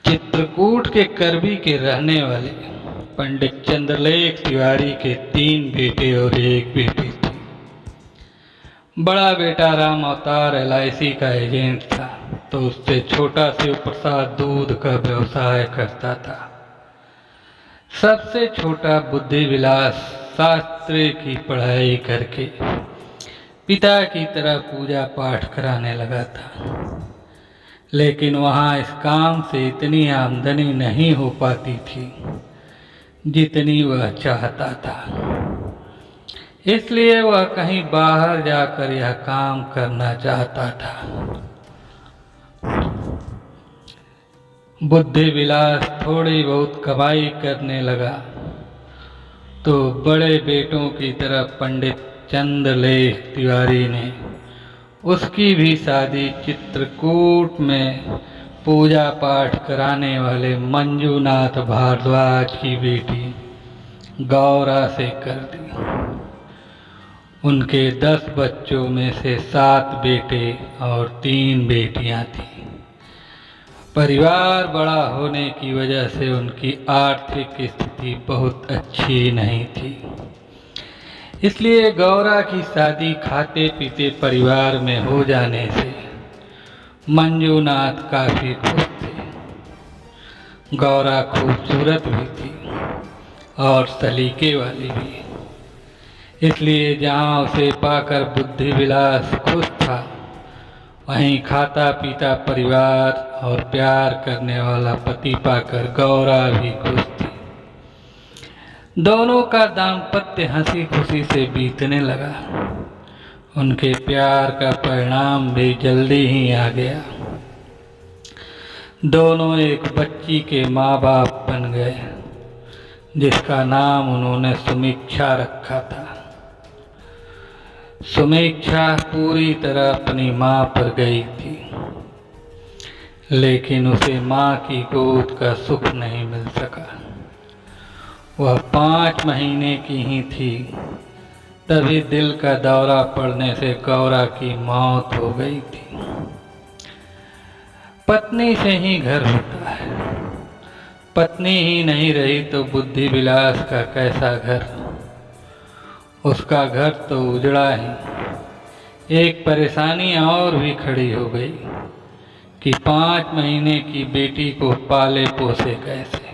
चित्रकूट के करबी के रहने वाले पंडित चंद्रलेख तिवारी के 3 बेटे और 1 बेटी थी। बड़ा बेटा राम अवतार LIC का एजेंट था, तो उससे छोटा शिव प्रसाद दूध का व्यवसाय करता था। सबसे छोटा बुद्धि विलास शास्त्र की पढ़ाई करके पिता की तरह पूजा पाठ कराने लगा था, लेकिन वहाँ इस काम से इतनी आमदनी नहीं हो पाती थी जितनी वह चाहता था। इसलिए वह कहीं बाहर जाकर यह काम करना चाहता था। बुद्धि विलास थोड़ी बहुत कमाई करने लगा तो बड़े बेटों की तरह पंडित चंद्रलेख तिवारी ने उसकी भी शादी चित्रकूट में पूजा पाठ कराने वाले मंजूनाथ भारद्वाज की बेटी गौरा से कर दी। उनके 10 बच्चों में से 7 बेटे और 3 बेटियां थीं। परिवार बड़ा होने की वजह से उनकी आर्थिक स्थिति बहुत अच्छी नहीं थी, इसलिए गौरा की शादी खाते पीते परिवार में हो जाने से मंजूनाथ काफ़ी खुश थे। गौरा खूबसूरत भी थी और सलीके वाली भी, इसलिए जहाँ उसे पाकर बुद्धि विलास खुश था, वहीं खाता पीता परिवार और प्यार करने वाला पति पाकर गौरा भी खुश थी। दोनों का दाम्पत्य हंसी खुशी से बीतने लगा। उनके प्यार का परिणाम भी जल्दी ही आ गया। दोनों एक बच्ची के माँ बाप बन गए, जिसका नाम उन्होंने सुमीक्षा रखा था। सुमीक्षा पूरी तरह अपनी माँ पर गई थी, लेकिन उसे माँ की गोद का सुख नहीं मिल सका। वह 5 महीने की ही थी, तभी दिल का दौरा पड़ने से गौरा की मौत हो गई थी। पत्नी से ही घर होता है, पत्नी ही नहीं रही तो बुद्धि विलास का कैसा घर। उसका घर तो उजड़ा ही। एक परेशानी और भी खड़ी हो गई कि 5 महीने की बेटी को पाले पोसे कैसे।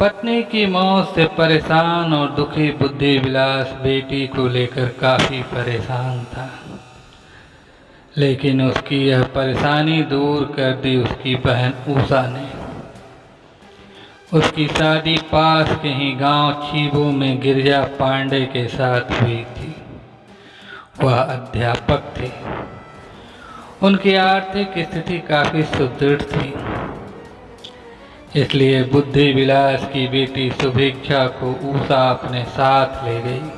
पत्नी की मौत से परेशान और दुखी बुद्धि विलास बेटी को लेकर काफ़ी परेशान था, लेकिन उसकी यह परेशानी दूर कर दी उसकी बहन उषा ने। उसकी शादी पास के ही गांव छीबो में गिरिजा पांडे के साथ हुई थी। वह अध्यापक थे। उनकी आर्थिक स्थिति काफ़ी सुदृढ़ थी, इसलिए बुद्धि विलास की बेटी सुभिक्षा को उषा अपने साथ ले गई।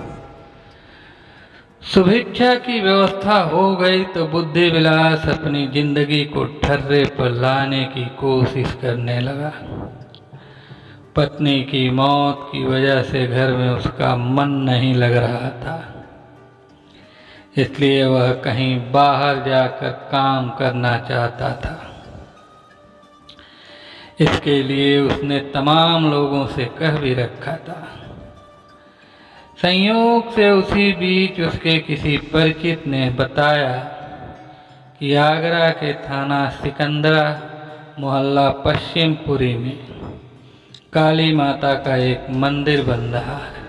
सुभिक्षा की व्यवस्था हो गई तो बुद्धि विलास अपनी जिंदगी को ठर्रे पर लाने की कोशिश करने लगा। पत्नी की मौत की वजह से घर में उसका मन नहीं लग रहा था, इसलिए वह कहीं बाहर जाकर काम करना चाहता था। इसके लिए उसने तमाम लोगों से कह भी रखा था। संयोग से उसी बीच उसके किसी परिचित ने बताया कि आगरा के थाना सिकंदरा मोहल्ला पश्चिमपुरी में काली माता का एक मंदिर बन रहा है।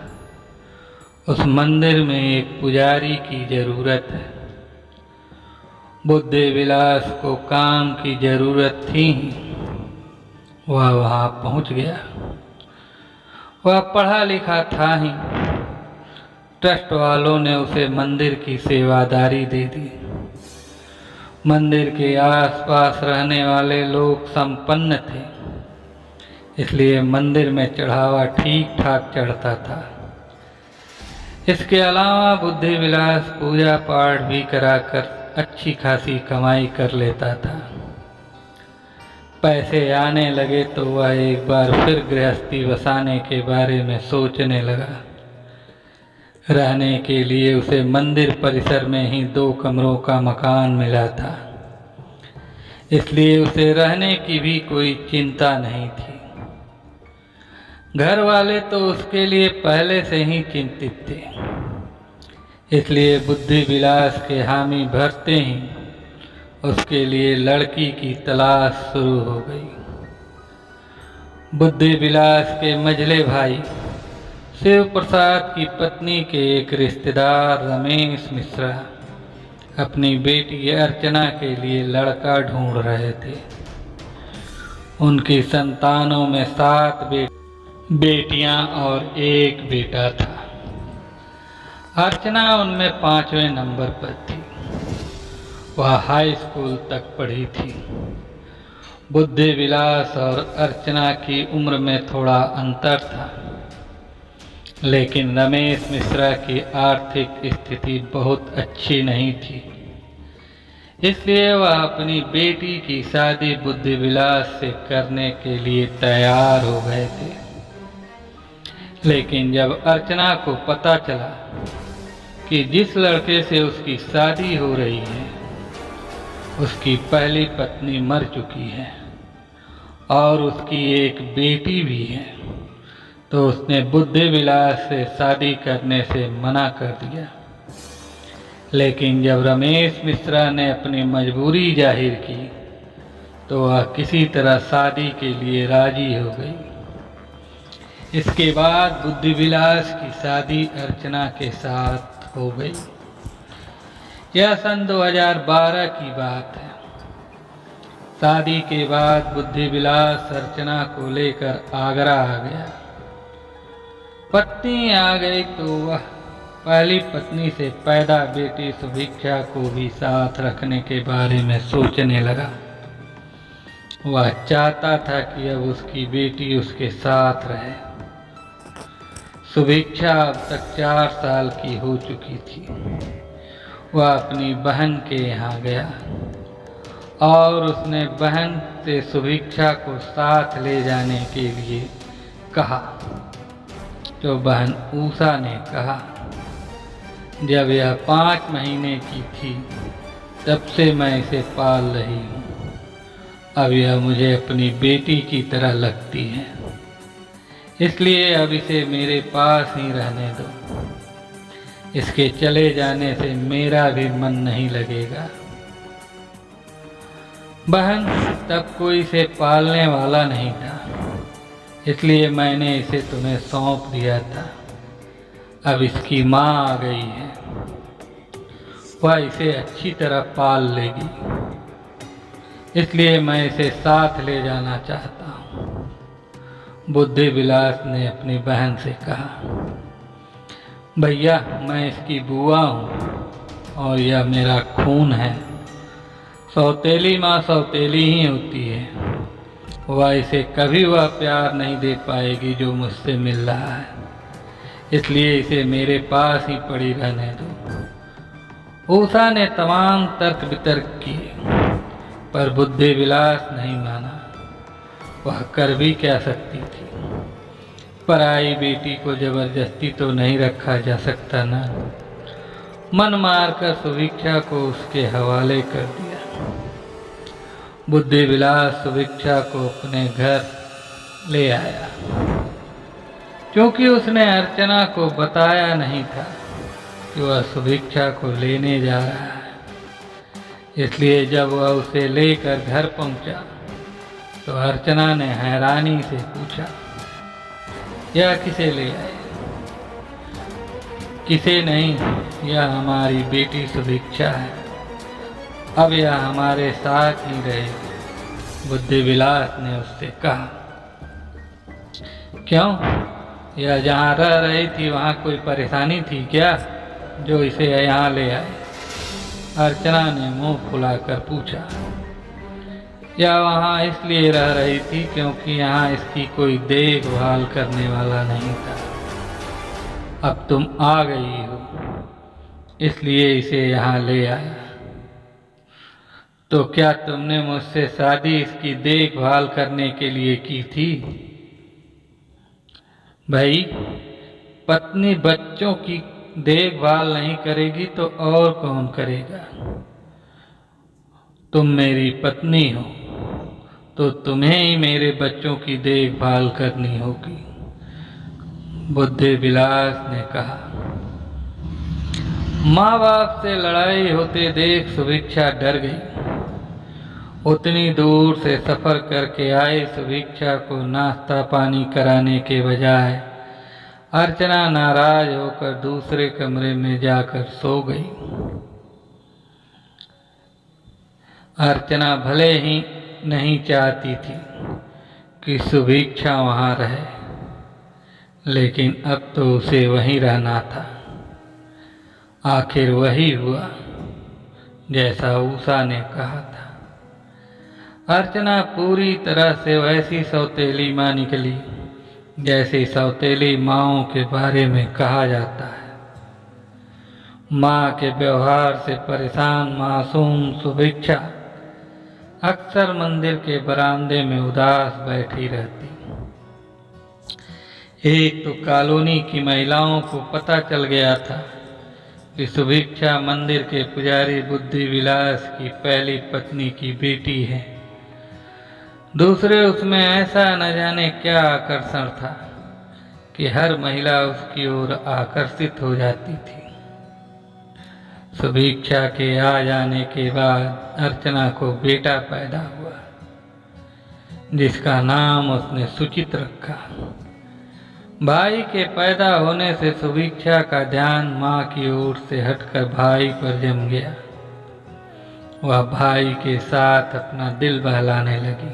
उस मंदिर में एक पुजारी की ज़रूरत है। बुद्धि विलास को काम की ज़रूरत थी, वह वहाँ पहुँच गया। वह पढ़ा लिखा था ही। ट्रस्ट वालों ने उसे मंदिर की सेवादारी दे दी। मंदिर के आसपास रहने वाले लोग संपन्न थे, इसलिए मंदिर में चढ़ावा ठीक ठाक चढ़ता था। इसके अलावा बुद्धि विलास पूजा पाठ भी कराकर अच्छी खासी कमाई कर लेता था। पैसे आने लगे तो वह एक बार फिर गृहस्थी बसाने के बारे में सोचने लगा। रहने के लिए उसे मंदिर परिसर में ही 2 कमरों का मकान मिला था। इसलिए उसे रहने की भी कोई चिंता नहीं थी। घर वाले तो उसके लिए पहले से ही चिंतित थे, इसलिए बुद्धि विलास के हामी भरते ही उसके लिए लड़की की तलाश शुरू हो गई। बुद्धि विलास के मझले भाई शिव प्रसाद की पत्नी के एक रिश्तेदार रमेश मिश्रा अपनी बेटी अर्चना के लिए लड़का ढूंढ रहे थे। उनकी संतानों में 7 बेटियां और 1 बेटा था। अर्चना उनमें 5वें नंबर पर थी। वह हाई स्कूल तक पढ़ी थी। बुद्धि विलास और अर्चना की उम्र में थोड़ा अंतर था, लेकिन रमेश मिश्रा की आर्थिक स्थिति बहुत अच्छी नहीं थी, इसलिए वह अपनी बेटी की शादी बुद्धि विलास से करने के लिए तैयार हो गए थे। लेकिन जब अर्चना को पता चला कि जिस लड़के से उसकी शादी हो रही है उसकी पहली पत्नी मर चुकी है और उसकी एक बेटी भी है, तो उसने बुद्धि विलास से शादी करने से मना कर दिया। लेकिन जब रमेश मिश्रा ने अपनी मजबूरी जाहिर की तो वह किसी तरह शादी के लिए राजी हो गई। इसके बाद बुद्धि विलास की शादी अर्चना के साथ हो गई। यह सन 2012 की बात है। शादी के बाद बुद्धि विलास अर्चना को लेकर आगरा आ गया। पत्नी आ गई तो वह पहली पत्नी से पैदा बेटी सुभिक्षा को भी साथ रखने के बारे में सोचने लगा। वह चाहता था कि अब उसकी बेटी उसके साथ रहे। सुभिक्षा अब तक 4 साल की हो चुकी थी। वह अपनी बहन के यहाँ गया और उसने बहन से सुभिक्षा को साथ ले जाने के लिए कहा, तो बहन उषा ने कहा, जब यह 5 महीने की थी तब से मैं इसे पाल रही हूँ। अब यह मुझे अपनी बेटी की तरह लगती है, इसलिए अब इसे मेरे पास ही रहने दो। इसके चले जाने से मेरा भी मन नहीं लगेगा। बहन तब कोई इसे पालने वाला नहीं था, इसलिए मैंने इसे तुम्हें सौंप दिया था। अब इसकी माँ आ गई है, वह इसे अच्छी तरह पाल लेगी, इसलिए मैं इसे साथ ले जाना चाहता हूँ। बुद्धि विलास ने अपनी बहन से कहा, भैया मैं इसकी बुआ हूँ और यह मेरा खून है। सौतेली माँ सौतेली ही होती है। वह इसे कभी वह प्यार नहीं दे पाएगी जो मुझसे मिल रहा है, इसलिए इसे मेरे पास ही पड़ी रहने दो। उषा ने तमाम तर्क वितर्क किए, पर बुद्धि विलास नहीं माना। वह कर भी क्या सकती थी। पराई बेटी को जबरदस्ती तो नहीं रखा जा सकता ना। मन मारकर सुभिक्षा को उसके हवाले कर दिया। बुद्धि विलास सुभिक्षा को अपने घर ले आया, क्योंकि उसने अर्चना को बताया नहीं था कि वह सुभिक्षा को लेने जा रहा है। इसलिए जब वह उसे लेकर घर पहुंचा तो अर्चना ने हैरानी से पूछा, यह किसे ले आए? किसे नहीं, यह हमारी बेटी सुभिक्षा है। अब यह हमारे साथ ही रहेगी। बुद्धि विलास ने उससे कहा, क्यों? यह जहाँ रह रही थी वहाँ कोई परेशानी थी क्या जो इसे यहाँ ले आए? अर्चना ने मुंह फुलाकर पूछा। यह वहाँ इसलिए रह रही थी क्योंकि यहाँ इसकी कोई देखभाल करने वाला नहीं था। अब तुम आ गई हो, इसलिए इसे यहाँ ले आया। तो क्या तुमने मुझसे शादी इसकी देखभाल करने के लिए की थी? भाई, पत्नी बच्चों की देखभाल नहीं करेगी तो और कौन करेगा? तुम मेरी पत्नी हो तो तुम्हें ही मेरे बच्चों की देखभाल करनी होगी। बुद्धि विलास ने कहा। माँ बाप से लड़ाई होते देख सुभिक्षा डर गई। उतनी दूर से सफर करके आए सुभिक्षा को नाश्ता पानी कराने के बजाय अर्चना नाराज होकर दूसरे कमरे में जाकर सो गई। अर्चना भले ही नहीं चाहती थी कि सुभिक्षा वहां रहे, लेकिन अब तो उसे वहीं रहना था। आखिर वही हुआ जैसा उषा ने कहा था। अर्चना पूरी तरह से वैसी सौतेली माँ निकली जैसी सौतेली माँओं के बारे में कहा जाता है। माँ के व्यवहार से परेशान मासूम सुभिक्षा अक्सर मंदिर के बरामदे में उदास बैठी रहती। एक तो कॉलोनी की महिलाओं को पता चल गया था कि सुभिक्षा मंदिर के पुजारी बुद्धि विलास की पहली पत्नी की बेटी है। दूसरे उसमें ऐसा न जाने क्या आकर्षण था कि हर महिला उसकी ओर आकर्षित हो जाती थी। सुभिक्षा के आ जाने के बाद अर्चना को बेटा पैदा हुआ, जिसका नाम उसने सुचित रखा। भाई के पैदा होने से सुभिक्षा का ध्यान माँ की ओर से हटकर भाई पर जम गया। वह भाई के साथ अपना दिल बहलाने लगी।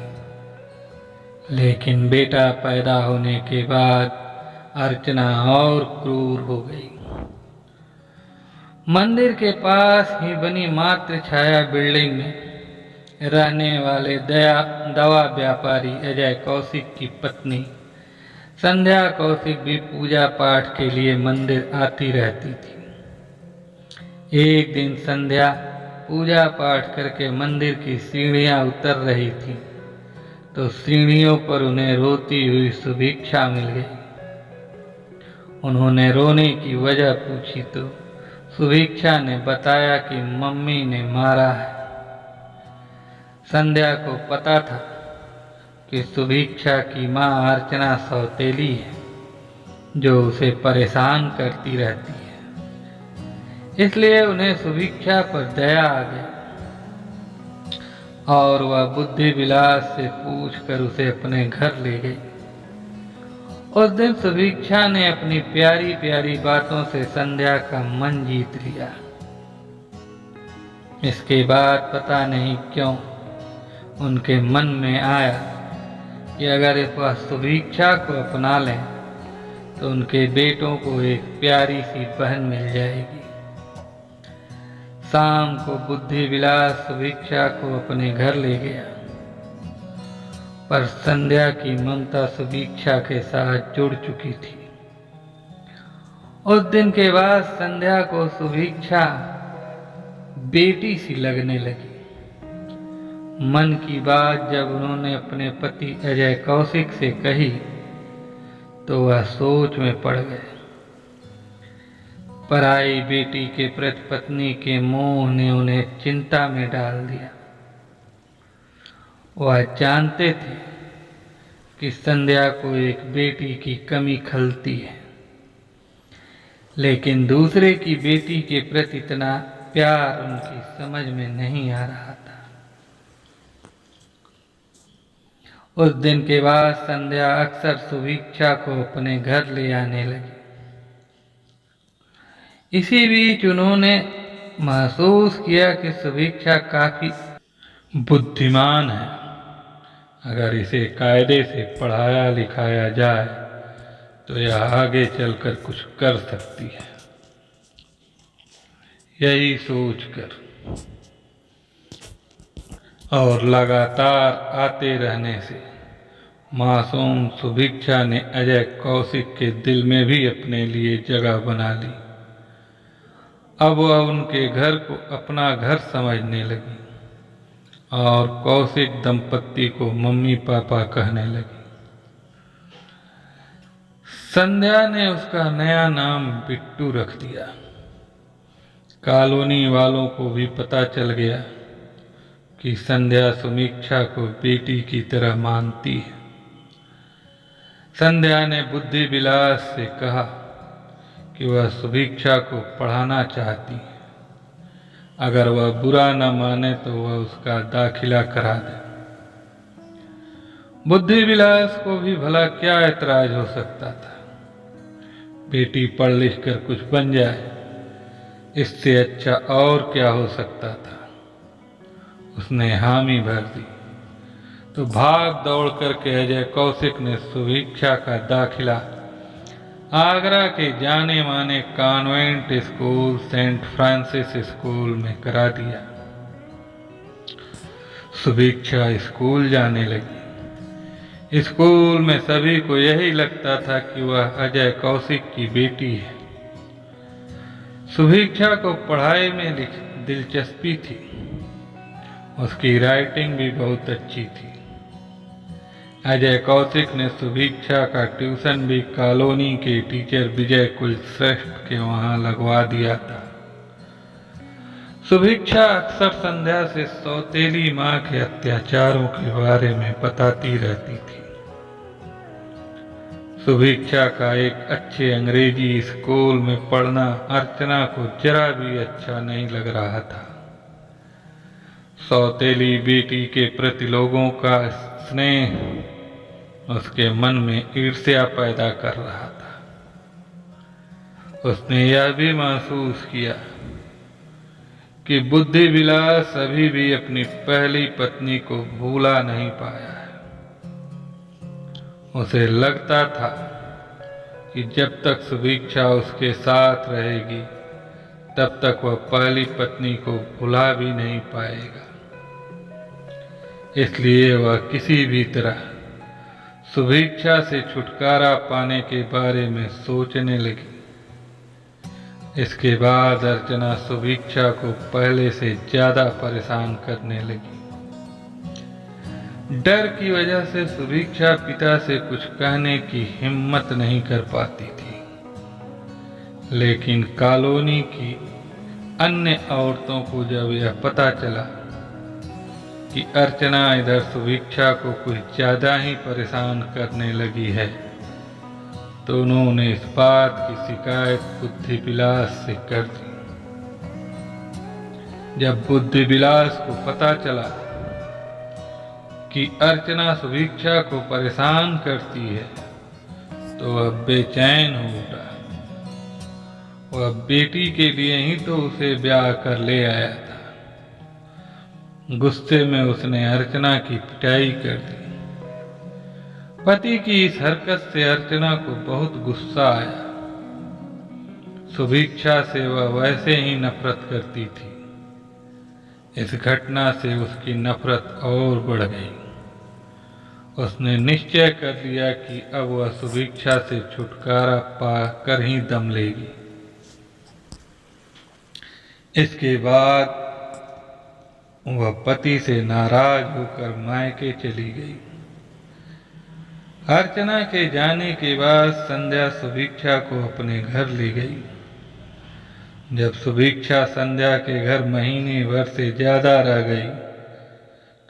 लेकिन बेटा पैदा होने के बाद अर्चना और क्रूर हो गई। मंदिर के पास ही बनी मात्र छाया बिल्डिंग में रहने वाले दवा व्यापारी अजय कौशिक की पत्नी संध्या कौशिक भी पूजा पाठ के लिए मंदिर आती रहती थी। एक दिन संध्या पूजा पाठ करके मंदिर की सीढ़ियां उतर रही थी तो सीढ़ियों पर उन्हें रोती हुई सुभिक्षा मिल गई। उन्होंने रोने की वजह पूछी तो सुभिक्षा ने बताया कि मम्मी ने मारा है। संध्या को पता था कि सुभिक्षा की माँ अर्चना सौतेली है जो उसे परेशान करती रहती है, इसलिए उन्हें सुभिक्षा पर दया आ गई और वह बुद्धि विलास से पूछकर उसे अपने घर ले गई। उस दिन सुभिक्षा ने अपनी प्यारी प्यारी बातों से संध्या का मन जीत लिया। इसके बाद पता नहीं क्यों उनके मन में आया कि अगर वह सुभिक्षा को अपना लें तो उनके बेटों को एक प्यारी सी बहन मिल जाएगी। शाम को बुद्धि विलास सुभिक्षा को अपने घर ले गया, पर संध्या की ममता सुभिक्षा के साथ जुड़ चुकी थी। उस दिन के बाद संध्या को सुभिक्षा बेटी सी लगने लगी। मन की बात जब उन्होंने अपने पति अजय कौशिक से कही तो वह सोच में पड़ गए। पराई बेटी के प्रति पत्नी के मोह ने उन्हें चिंता में डाल दिया। वह जानते थे कि संध्या को एक बेटी की कमी खलती है, लेकिन दूसरे की बेटी के प्रति इतना प्यार उनकी समझ में नहीं आ रहा था। उस दिन के बाद संध्या अक्सर सुभिक्षा को अपने घर ले आने लगी। इसी बीच उन्होंने महसूस किया कि सुभिक्षा काफी बुद्धिमान है। अगर इसे कायदे से पढ़ाया लिखाया जाए तो यह आगे चलकर कुछ कर सकती है। यही सोचकर और लगातार आते रहने से मासूम सुभिक्षा ने अजय कौशिक के दिल में भी अपने लिए जगह बना ली। अब वह उनके घर को अपना घर समझने लगी और कौशिक दंपत्ति को मम्मी पापा कहने लगी। संध्या ने उसका नया नाम बिट्टू रख दिया। कॉलोनी वालों को भी पता चल गया कि संध्या सुमीक्षा को बेटी की तरह मानती है। संध्या ने बुद्धि विलास से कहा कि वह सुभीक्षा को पढ़ाना चाहती है, अगर वह बुरा न माने तो वह उसका दाखिला करा दे। बुद्धि विलास को भी भला क्या ऐतराज हो सकता था, बेटी पढ़ लिख कर कुछ बन जाए, इससे अच्छा और क्या हो सकता था। उसने हामी भर दी तो भाग दौड़ करके अजय कौशिक ने सुभीक्षा का दाखिला आगरा के जाने माने convent school saint Francis school में करा दिया। सुभीक्षा स्कूल जाने लगी। स्कूल में सभी को यही लगता था कि वह अजय कौशिक की बेटी है। सुभीक्षा को पढ़ाई में दिलचस्पी थी, उसकी राइटिंग भी बहुत अच्छी थी। अजय कौशिक ने सुभीक्षा का ट्यूशन भी कॉलोनी के टीचर विजय कुलश्रेष्ठ के वहां लगवा दिया था। सुभीक्षा अक्सर संध्या से सौतेली मां के अत्याचारों के बारे में बताती रहती थी। सुभीक्षा का एक अच्छे अंग्रेजी स्कूल में पढ़ना अर्चना को जरा भी अच्छा नहीं लग रहा था। सौतेली बेटी के प्रति लोगों का स्नेह उसके मन में ईर्ष्या पैदा कर रहा था। उसने यह भी महसूस किया कि बुद्धि विलास अभी भी अपनी पहली पत्नी को भूला नहीं पाया है। उसे लगता था कि जब तक सुभीक्षा उसके साथ रहेगी तब तक वह पहली पत्नी को भुला भी नहीं पाएगा। इसलिए वह किसी भी तरह सुभीक्षा से छुटकारा पाने के बारे में सोचने लगी। इसके बाद अर्चना सुभीक्षा को पहले से ज्यादा परेशान करने लगी। डर की वजह से सुभीक्षा पिता से कुछ कहने की हिम्मत नहीं कर पाती थी, लेकिन कॉलोनी की अन्य औरतों को जब यह पता चला कि अर्चना इधर सुभीक्षा को कुछ ज्यादा ही परेशान करने लगी है, तो उन्होंने इस बात की शिकायत बुद्धि विलास से कर दी। जब बुद्धि विलास को पता चला कि अर्चना सुभीक्षा को परेशान करती है, तो वह बेचैन हो उठा। वह बेटी के लिए ही तो उसे ब्याह कर ले आया था। गुस्से में उसने अर्चना की पिटाई कर दी। पति की इस हरकत से अर्चना को बहुत गुस्सा आया। सुभीक्षा से वह वैसे ही नफरत करती थी। इस घटना से उसकी नफरत और बढ़ गई। उसने निश्चय कर लिया कि अब वह सुभीक्षा से छुटकारा पाकर ही दम लेगी। इसके बाद वह पति से नाराज होकर मायके चली गई। अर्चना के जाने के बाद संध्या सुभीक्षा को अपने घर ले गई। जब सुभीक्षा संध्या के घर महीने भर से ज्यादा रह गई,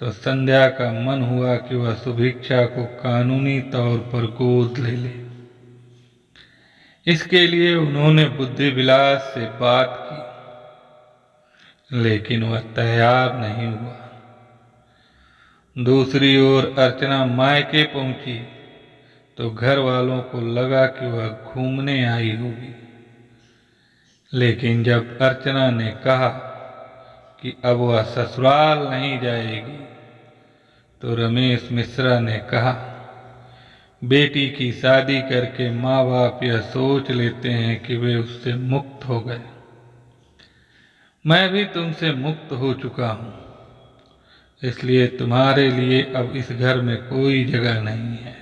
तो संध्या का मन हुआ कि वह सुभीक्षा को कानूनी तौर पर गोद ले ले। इसके लिए उन्होंने बुद्धि विलास से बात की, लेकिन वह तैयार नहीं हुआ। दूसरी ओर अर्चना मायके पहुंची तो घर वालों को लगा कि वह घूमने आई होगी, लेकिन जब अर्चना ने कहा कि अब वह ससुराल नहीं जाएगी, तो रमेश मिश्रा ने कहा, बेटी की शादी करके माँ बाप यह सोच लेते हैं कि वे उससे मुक्त हो गए। मैं भी तुमसे मुक्त हो चुका हूं, इसलिए तुम्हारे लिए अब इस घर में कोई जगह नहीं है।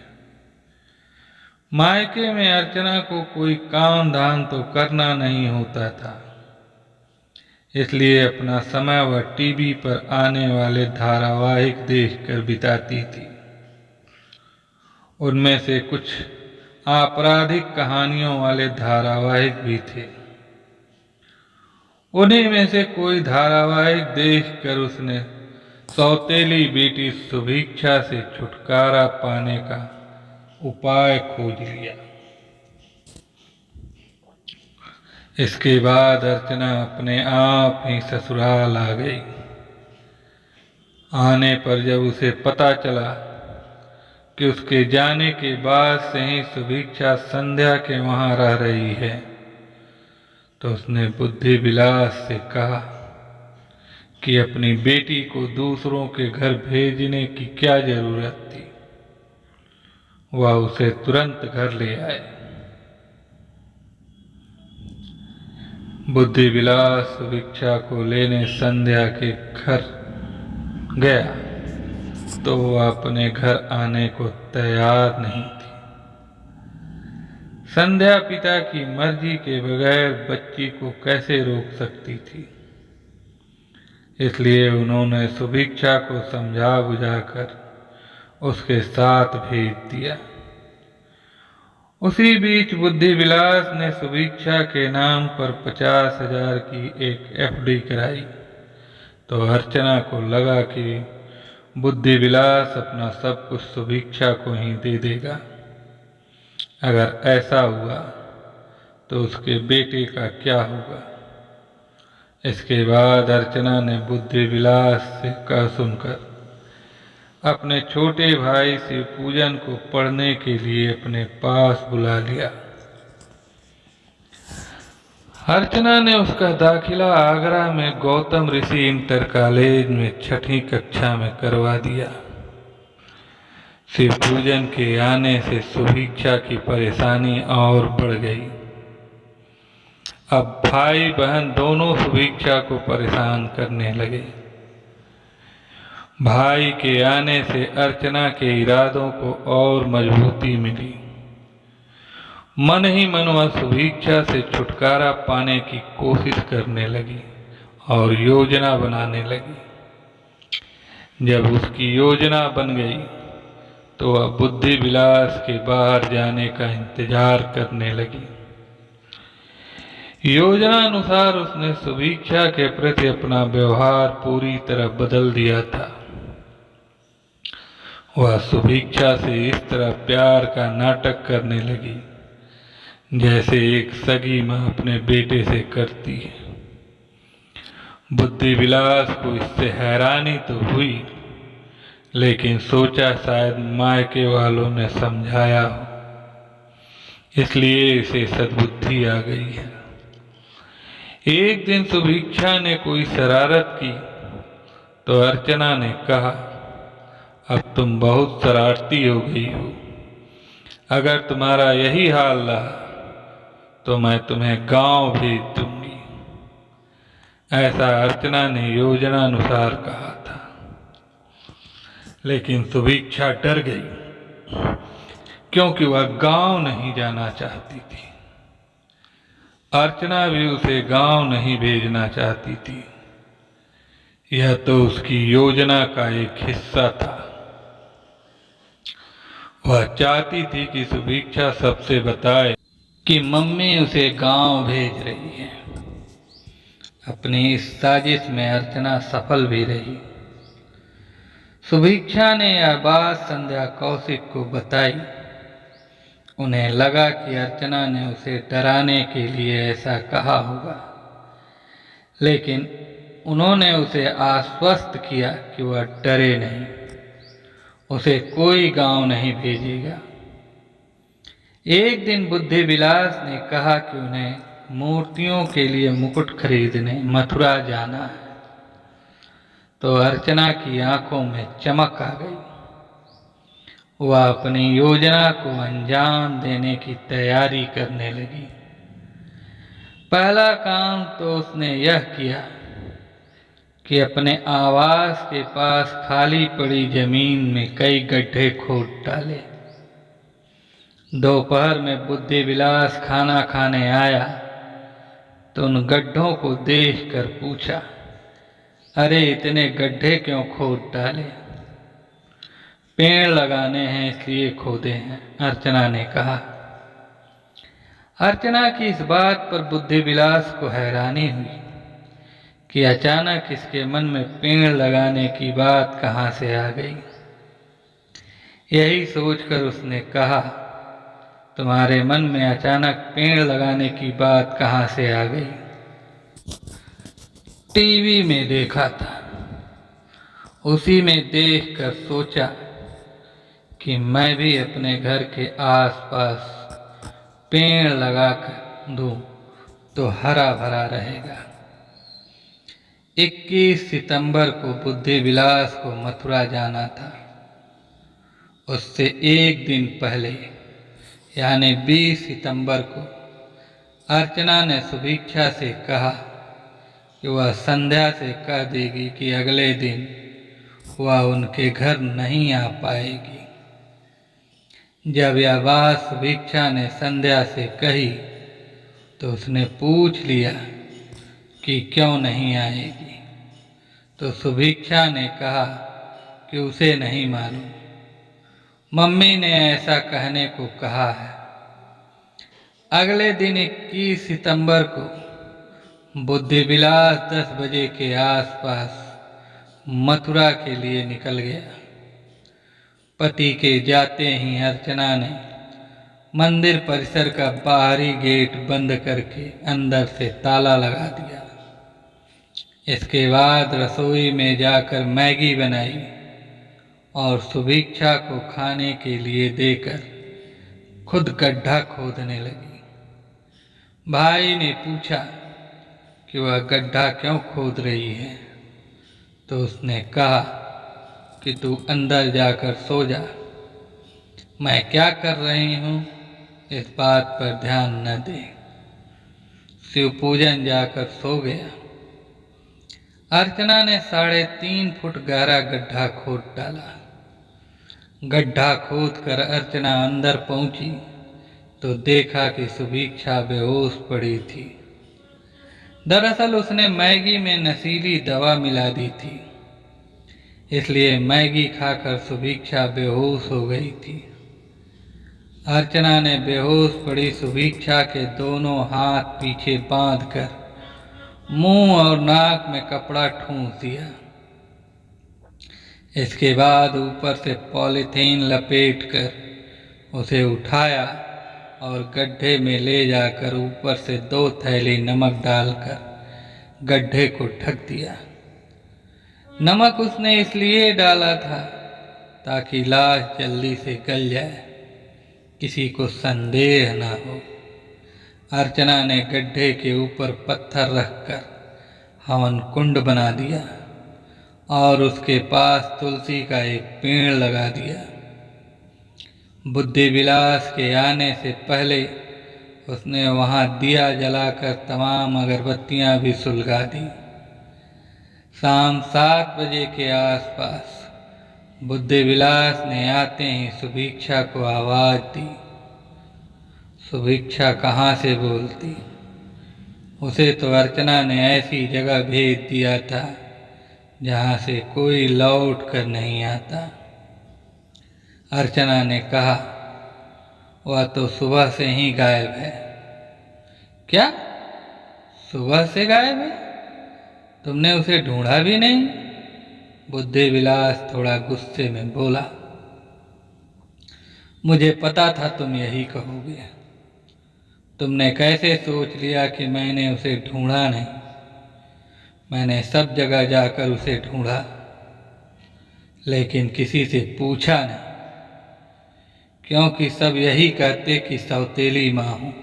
मायके में अर्चना को कोई काम धाम तो करना नहीं होता था, इसलिए अपना समय वह टीवी पर आने वाले धारावाहिक देखकर बिताती थी। उनमें से कुछ आपराधिक कहानियों वाले धारावाहिक भी थे। उन्हीं में से कोई धारावाहिक देखकर उसने सौतेली बेटी सुभिक्षा से छुटकारा पाने का उपाय खोज लिया। इसके बाद अर्चना अपने आप ही ससुराल आ गई। आने पर जब उसे पता चला कि उसके जाने के बाद से ही सुभिक्षा संध्या के वहां रह रही है, तो उसने बुद्धि विलास से कहा कि अपनी बेटी को दूसरों के घर भेजने की क्या जरूरत थी, वह उसे तुरंत घर ले आए। बुद्धि विलास सुभिक्षा को लेने संध्या के घर गया तो वह अपने घर आने को तैयार नहीं थी। संध्या पिता की मर्जी के बगैर बच्ची को कैसे रोक सकती थी, इसलिए उन्होंने सुभिक्षा को समझा बुझाकर उसके साथ भेज दिया। उसी बीच बुद्धि विलास ने सुभिक्षा के नाम पर 50,000 की एक एफडी कराई, तो अर्चना को लगा कि बुद्धि विलास अपना सब कुछ सुभिक्षा को ही दे देगा। अगर ऐसा हुआ तो उसके बेटे का क्या होगा। इसके बाद अर्चना ने बुद्धि विलास से कह सुनकर अपने छोटे भाई शिव पूजन को पढ़ने के लिए अपने पास बुला लिया। अर्चना ने उसका दाखिला आगरा में गौतम ऋषि इंटर कॉलेज में 6ठी कक्षा में करवा दिया। शिव पूजन के आने से सुभिक्षा की परेशानी और बढ़ गई। अब भाई बहन दोनों सुभिक्षा को परेशान करने लगे। भाई के आने से अर्चना के इरादों को और मजबूती मिली। मन ही मन वह सुभिक्षा से छुटकारा पाने की कोशिश करने लगी और योजना बनाने लगी। जब उसकी योजना बन गई तो वह बुद्धि विलास के बाहर जाने का इंतजार करने लगी। योजना अनुसार उसने सुभिक्षा के प्रति अपना व्यवहार पूरी तरह बदल दिया था। वह सुभिक्षा से इस तरह प्यार का नाटक करने लगी जैसे एक सगी मां अपने बेटे से करती है। बुद्धि विलास को इससे हैरानी तो हुई, लेकिन सोचा शायद मायके वालों ने समझाया हो, इसलिए इसे सद्बुद्धि आ गई है। एक दिन सुभिक्षा ने कोई शरारत की तो अर्चना ने कहा, अब तुम बहुत शरारती हो गई हो। अगर तुम्हारा यही हाल रहा तो मैं तुम्हें गांव भेज दूंगी। ऐसा अर्चना ने योजना अनुसार कहा था, लेकिन सुभिक्षा डर गई क्योंकि वह गांव नहीं जाना चाहती थी। अर्चना भी उसे गांव नहीं भेजना चाहती थी। यह तो उसकी योजना का एक हिस्सा था। वह चाहती थी कि सुभिक्षा सबसे बताए कि मम्मी उसे गांव भेज रही है। अपनी इस साजिश में अर्चना सफल भी रही। सुभिक्षा ने यह बात संध्या कौशिक को बताई। उन्हें लगा कि अर्चना ने उसे डराने के लिए ऐसा कहा होगा, लेकिन उन्होंने उसे आश्वस्त किया कि वह डरे नहीं, उसे कोई गांव नहीं भेजेगा। एक दिन बुद्धि विलास ने कहा कि उन्हें मूर्तियों के लिए मुकुट खरीदने मथुरा जाना है, तो अर्चना की आंखों में चमक आ गई। वह अपनी योजना को अंजाम देने की तैयारी करने लगी। पहला काम तो उसने यह किया कि अपने आवास के पास खाली पड़ी जमीन में कई गड्ढे खोद डाले। दोपहर में बुद्धि विलास खाना खाने आया तो उन गड्ढों को देखकर पूछा, अरे इतने गड्ढे क्यों खोद डाले? पेड़ लगाने हैं इसलिए खोदे हैं, अर्चना ने कहा। अर्चना की इस बात पर बुद्धि विलास को हैरानी हुई कि अचानक इसके मन में पेड़ लगाने की बात कहाँ से आ गई। यही सोचकर उसने कहा, तुम्हारे मन में अचानक पेड़ लगाने की बात कहाँ से आ गई? टीवी में देखा था, उसी में देखकर सोचा कि मैं भी अपने घर के आसपास पेड़ लगाकर दूं तो हरा भरा रहेगा। 21 सितंबर को बुद्धि विलास को मथुरा जाना था। उससे एक दिन पहले यानी 20 सितंबर को अर्चना ने सुभिक्षा से कहा कि वह संध्या से कह देगी कि अगले दिन वह उनके घर नहीं आ पाएगी। जब यह बात सुभिक्षा ने संध्या से कही तो उसने पूछ लिया कि क्यों नहीं आएगी, तो सुभिक्षा ने कहा कि उसे नहीं मालूम, मम्मी ने ऐसा कहने को कहा है। अगले दिन 21 सितंबर को बुद्धि विलास 10 बजे के आसपास मथुरा के लिए निकल गया। पति के जाते ही अर्चना ने मंदिर परिसर का बाहरी गेट बंद करके अंदर से ताला लगा दिया। इसके बाद रसोई में जाकर मैगी बनाई और सुभिक्षा को खाने के लिए देकर खुद गड्ढा खोदने लगी। भाई ने पूछा कि वह गड्ढा क्यों खोद रही है, तो उसने कहा कि तू अंदर जाकर सो जा, मैं क्या कर रही हूँ इस बात पर ध्यान न दे। शिव पूजन जाकर सो गया। अर्चना ने 3.5 फुट गहरा गड्ढा खोद डाला। गड्ढा खोद कर अर्चना अंदर पहुंची तो देखा कि सुभिक्षा बेहोश पड़ी थी। दरअसल उसने मैगी में नशीली दवा मिला दी थी, इसलिए मैगी खाकर सुभिक्षा बेहोश हो गई थी। अर्चना ने बेहोश पड़ी सुभिक्षा के दोनों हाथ पीछे बांधकर मुंह और नाक में कपड़ा ठूंस दिया। इसके बाद ऊपर से पॉलीथीन लपेटकर उसे उठाया और गड्ढे में ले जाकर ऊपर से 2 थैली नमक डालकर गड्ढे को ढक दिया। नमक उसने इसलिए डाला था ताकि लाश जल्दी से गल जाए, किसी को संदेह न हो। अर्चना ने गड्ढे के ऊपर पत्थर रखकर हवन कुंड बना दिया और उसके पास तुलसी का एक पेड़ लगा दिया। बुद्धि विलास के आने से पहले उसने वहां दिया जलाकर तमाम अगरबत्तियां भी सुलगा दी। शाम 7 बजे के आसपास बुद्धि विलास ने आते ही सुभिक्षा को आवाज दी। सुभिक्षा कहाँ से बोलती, उसे तो अर्चना ने ऐसी जगह भेज दिया था जहाँ से कोई लौट कर नहीं आता। अर्चना ने कहा, वह तो सुबह से ही गायब है। क्या सुबह से गायब है? तुमने उसे ढूंढा भी नहीं? बुद्धि विलास थोड़ा गुस्से में बोला। मुझे पता था तुम यही कहोगे। तुमने कैसे सोच लिया कि मैंने उसे ढूंढा नहीं? मैंने सब जगह जाकर उसे ढूंढा, लेकिन किसी से पूछा नहीं, क्योंकि सब यही कहते कि सौतेली माँ हूँ,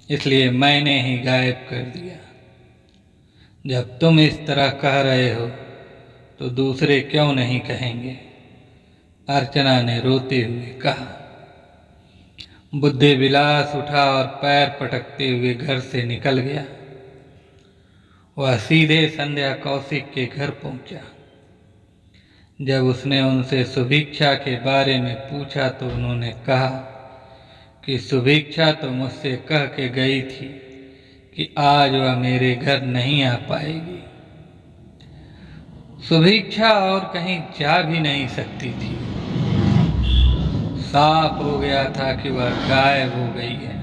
इसलिए मैंने ही गायब कर दिया। जब तुम इस तरह कह रहे हो तो दूसरे क्यों नहीं कहेंगे? अर्चना ने रोते हुए कहा। बुद्धि विलास उठा और पैर पटकते हुए घर से निकल गया। वह सीधे संध्या कौशिक के घर पहुंचा। जब उसने उनसे सुभिक्षा के बारे में पूछा तो उन्होंने कहा कि सुभिक्षा तो मुझसे कह के गई थी कि आज वह मेरे घर नहीं आ पाएगी। सुभिक्षा और कहीं जा भी नहीं सकती थी। साफ हो गया था कि वह गायब हो गई है।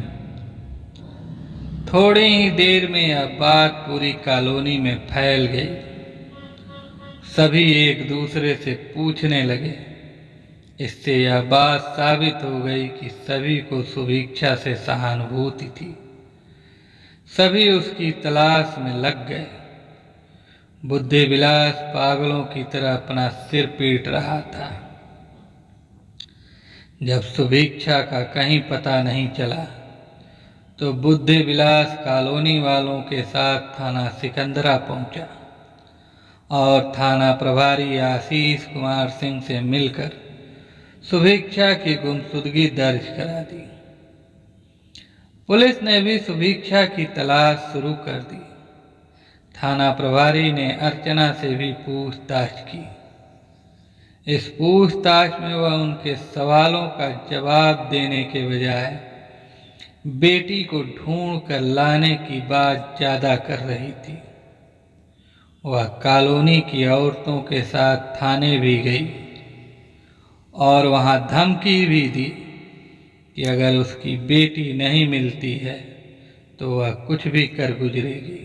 थोड़ी ही देर में यह बात पूरी कॉलोनी में फैल गई। सभी एक दूसरे से पूछने लगे। इससे यह बात साबित हो गई कि सभी को सुभिक्षा से सहानुभूति थी। सभी उसकी तलाश में लग गए। बुद्धि विलास पागलों की तरह अपना सिर पीट रहा था। जब सुभिक्षा का कहीं पता नहीं चला तो बुद्धि विलास कॉलोनी वालों के साथ थाना सिकंदरा पहुंचा और थाना प्रभारी आशीष कुमार सिंह से मिलकर सुभिक्षा की गुमशुदगी दर्ज करा दी। पुलिस ने भी सुभिक्षा की तलाश शुरू कर दी। थाना प्रभारी ने अर्चना से भी पूछताछ की। इस पूछताछ में वह उनके सवालों का जवाब देने के बजाय बेटी को ढूंढ कर लाने की बात ज्यादा कर रही थी। वह कॉलोनी की औरतों के साथ थाने भी गई और वहां धमकी भी दी कि अगर उसकी बेटी नहीं मिलती है तो वह कुछ भी कर गुजरेगी।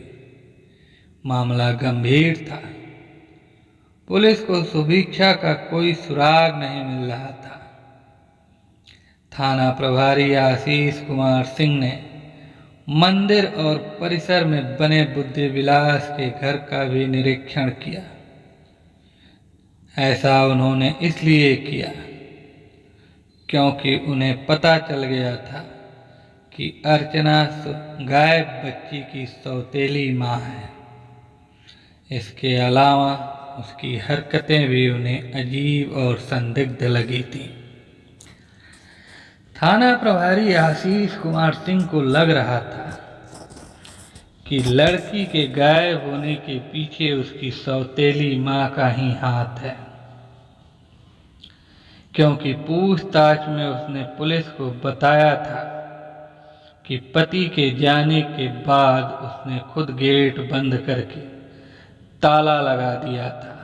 मामला गंभीर था। पुलिस को सुभिक्षा का कोई सुराग नहीं मिल रहा था। थाना प्रभारी आशीष कुमार सिंह ने मंदिर और परिसर में बने बुद्धि विलास के घर का भी निरीक्षण किया। ऐसा उन्होंने इसलिए किया क्योंकि उन्हें पता चल गया था कि अर्चना गायब बच्ची की सौतेली मां है। इसके अलावा उसकी हरकतें भी उन्हें अजीब और संदिग्ध लगी थी। थाना प्रभारी आशीष कुमार सिंह को लग रहा था कि लड़की के गायब होने के पीछे उसकी सौतेली मां का ही हाथ है, क्योंकि पूछताछ में उसने पुलिस को बताया था कि पति के जाने के बाद उसने खुद गेट बंद करके ताला लगा दिया था।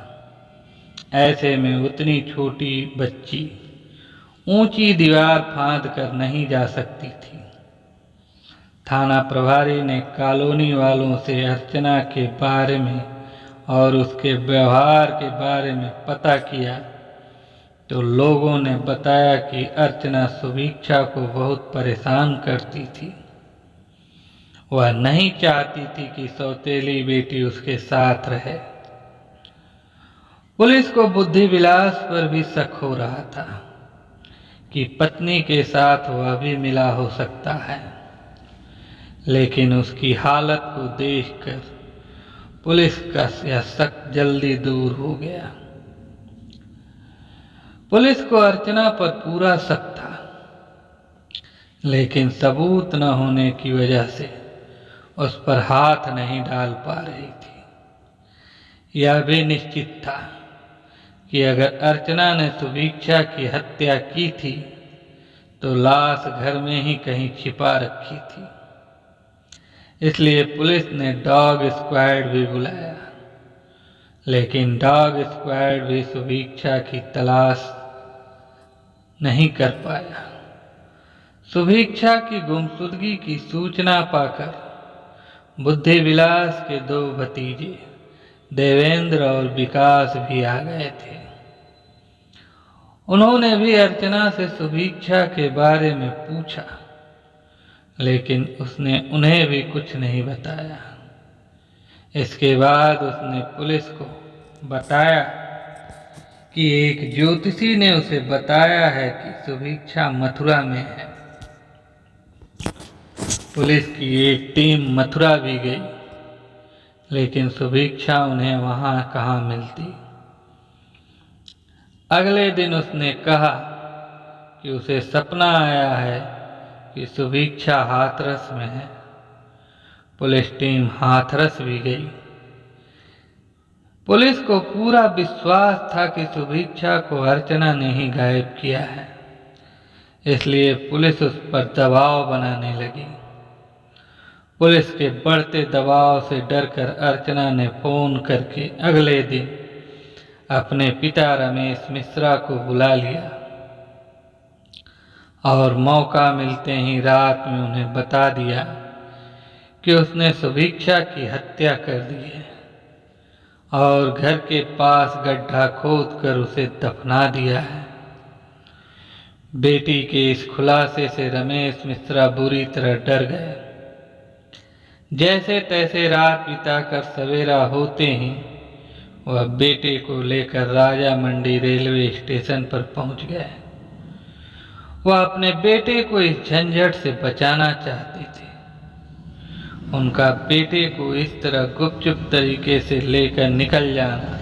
ऐसे में उतनी छोटी बच्ची ऊंची दीवार फांद कर नहीं जा सकती थी। थाना प्रभारी ने कॉलोनी वालों से अर्चना के बारे में और उसके व्यवहार के बारे में पता किया तो लोगों ने बताया कि अर्चना सुभिक्षा को बहुत परेशान करती थी। वह नहीं चाहती थी कि सौतेली बेटी उसके साथ रहे। पुलिस को बुद्धि विलास पर भी शक हो रहा था कि पत्नी के साथ वह भी मिला हो सकता है, लेकिन उसकी हालत को देखकर पुलिस का यह शक जल्दी दूर हो गया। पुलिस को अर्चना पर पूरा शक था, लेकिन सबूत न होने की वजह से उस पर हाथ नहीं डाल पा रही थी। यह भी निश्चित था कि अगर अर्चना ने सुभिक्षा की हत्या की थी तो लाश घर में ही कहीं छिपा रखी थी। इसलिए पुलिस ने डॉग स्क्वाड भी बुलाया, लेकिन डॉग स्क्वाड भी सुभिक्षा की तलाश नहीं कर पाया। सुभिक्षा की गुमशुदगी की सूचना पाकर बुद्धि विलास के दो भतीजे देवेंद्र और विकास भी आ गए थे। उन्होंने भी अर्चना से सुभिक्षा के बारे में पूछा, लेकिन उसने उन्हें भी कुछ नहीं बताया। इसके बाद उसने पुलिस को बताया कि एक ज्योतिषी ने उसे बताया है कि सुभिक्षा मथुरा में है। पुलिस की एक टीम मथुरा भी गई, लेकिन सुभिक्षा उन्हें वहां कहाँ मिलती। अगले दिन उसने कहा कि उसे सपना आया है कि सुभिक्षा हाथरस में है। पुलिस टीम हाथरस भी गई। पुलिस को पूरा विश्वास था कि सुभिक्षा को अर्चना ने ही गायब किया है, इसलिए पुलिस उस पर दबाव बनाने लगी। पुलिस के बढ़ते दबाव से डरकर अर्चना ने फोन करके अगले दिन अपने पिता रमेश मिश्रा को बुला लिया और मौका मिलते ही रात में उन्हें बता दिया कि उसने सुभिक्षा की हत्या कर दी है और घर के पास गड्ढा खोदकर उसे दफना दिया है। बेटी के इस खुलासे से रमेश मिश्रा बुरी तरह डर गए। जैसे तैसे रात बिताकर सवेरा होते ही वह बेटे को लेकर राजा मंडी रेलवे स्टेशन पर पहुंच गए। वह अपने बेटे को इस झंझट से बचाना चाहती थी। उनका बेटे को इस तरह गुपचुप तरीके से लेकर निकल जाना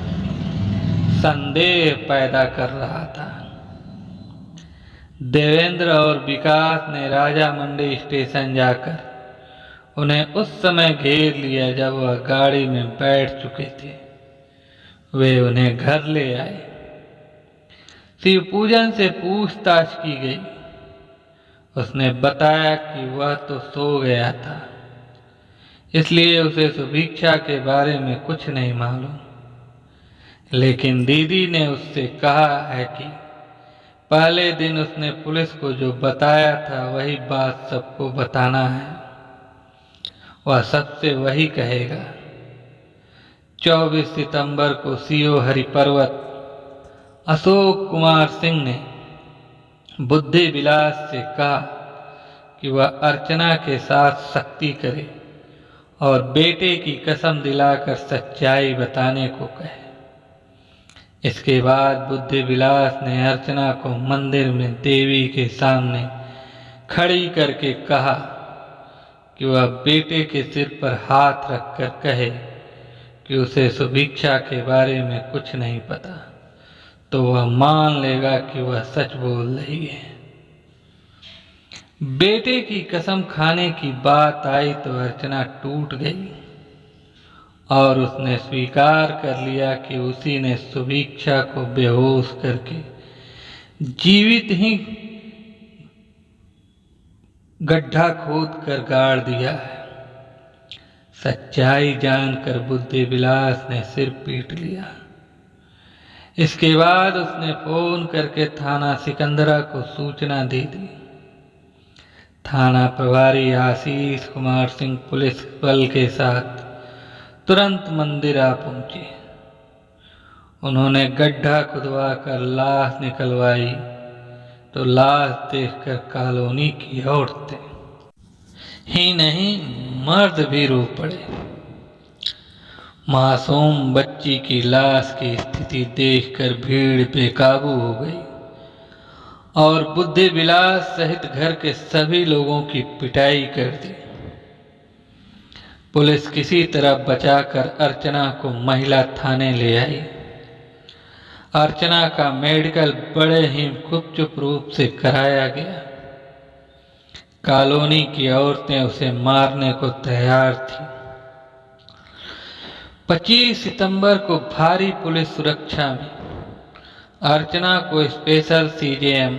संदेह पैदा कर रहा था। देवेंद्र और विकास ने राजा मंडी स्टेशन जाकर उन्हें उस समय घेर लिया जब वह गाड़ी में बैठ चुके थे। वे उन्हें घर ले आए। शिव पूजन से पूछताछ की गई। उसने बताया कि वह तो सो गया था, इसलिए उसे सुभिक्षा के बारे में कुछ नहीं मालूम। लेकिन दीदी ने उससे कहा है कि पहले दिन उसने पुलिस को जो बताया था वही बात सबको बताना है। वह सबसे वही कहेगा। 24 सितंबर को सीओ हरिपर्वत अशोक कुमार सिंह ने बुद्धि विलास से कहा कि वह अर्चना के साथ सख्ती करे और बेटे की कसम दिलाकर सच्चाई बताने को कहे। इसके बाद बुद्धि विलास ने अर्चना को मंदिर में देवी के सामने खड़ी करके कहा कि वह बेटे के सिर पर हाथ रखकर कहे कि उसे सुभिक्षा के बारे में कुछ नहीं पता, तो वह मान लेगा कि वह सच बोल रही है। बेटे की कसम खाने की बात आई तो अर्चना टूट गई और उसने स्वीकार कर लिया कि उसी ने सुभिक्षा को बेहोश करके जीवित ही गड्ढा खोद कर गाड़ दिया है। सच्चाई जानकर बुद्धि विलास ने सिर पीट लिया। इसके बाद उसने फोन करके थाना सिकंदरा को सूचना दे दी। थाना प्रभारी आशीष कुमार सिंह पुलिस बल के साथ तुरंत मंदिर आ पहुंचे। उन्होंने गड्ढा खुदवा कर लाश निकलवाई तो लाश देखकर कॉलोनी की औरतें ही नहीं मर्द भी रो पड़े। मासूम बच्ची की लाश की स्थिति देखकर भीड़ बेकाबू हो गई और बुद्धि विलास सहित घर के सभी लोगों की पिटाई कर दी। पुलिस किसी तरह बचाकर अर्चना को महिला थाने ले आई। अर्चना का मेडिकल बड़े ही गुपचुप रूप से कराया गया। कॉलोनी की औरतें उसे मारने को तैयार थीं। 25 सितंबर को भारी पुलिस सुरक्षा में अर्चना को स्पेशल सीजेएम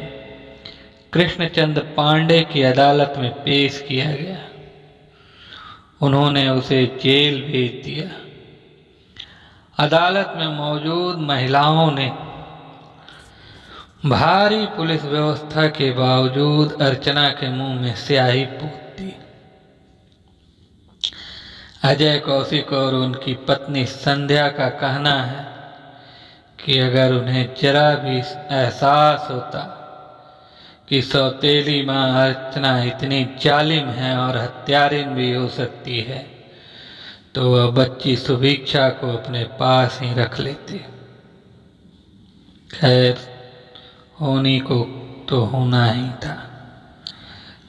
कृष्णचंद्र पांडे की अदालत में पेश किया गया। उन्होंने उसे जेल भेज दिया। अदालत में मौजूद महिलाओं ने भारी पुलिस व्यवस्था के बावजूद अर्चना के मुंह में स्याही पोत दी। अजय कौशिक और उनकी पत्नी संध्या का कहना है कि अगर उन्हें जरा भी एहसास होता कि सौतेली मां अर्चना इतनी जालिम है और हत्यारिन भी हो सकती है तो वह बच्ची सुभिक्षा को अपने पास ही रख लेते। खैर, होनी को तो होना ही था।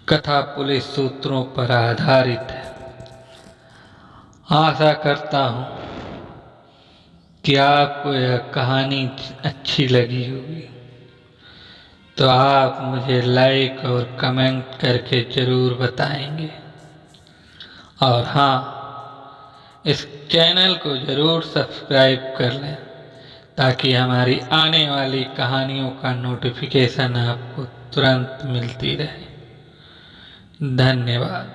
कथा पुलिस सूत्रों पर आधारित है। आशा करता हूँ कि आपको यह कहानी अच्छी लगी होगी, तो आप मुझे लाइक और कमेंट करके ज़रूर बताएंगे। और हाँ, इस चैनल को ज़रूर सब्सक्राइब कर लें ताकि हमारी आने वाली कहानियों का नोटिफिकेशन आपको तुरंत मिलती रहे। धन्यवाद।